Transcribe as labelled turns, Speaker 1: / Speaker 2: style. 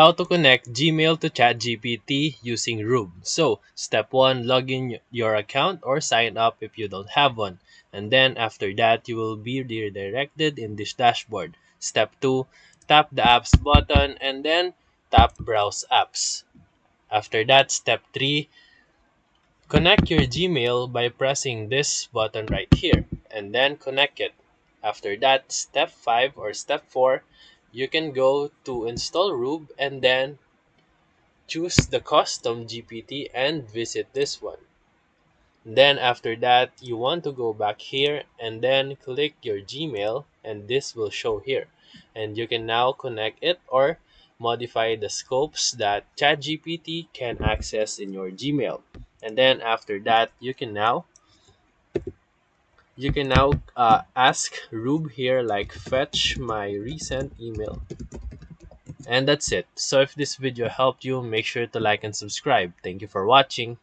Speaker 1: how to connect Gmail to ChatGPT using Rube. So, step 1, log in your account or sign up if you don't have one. And then after that, you will be redirected in this dashboard. Step 2, tap the apps button and then tap browse apps. After that, step 3, connect your Gmail by pressing this button right here and then connect it. After that, step 5 or step 4, you can go to install Rube and then choose the custom GPT and visit this one. Then after that, you want to go back here and then click your Gmail and this will show here. And you can now connect it or modify the scopes that ChatGPT can access in your Gmail. And then after that, you can now ask Rube here like fetch my recent email. And that's it. So if this video helped you, make sure to like and subscribe. Thank you for watching.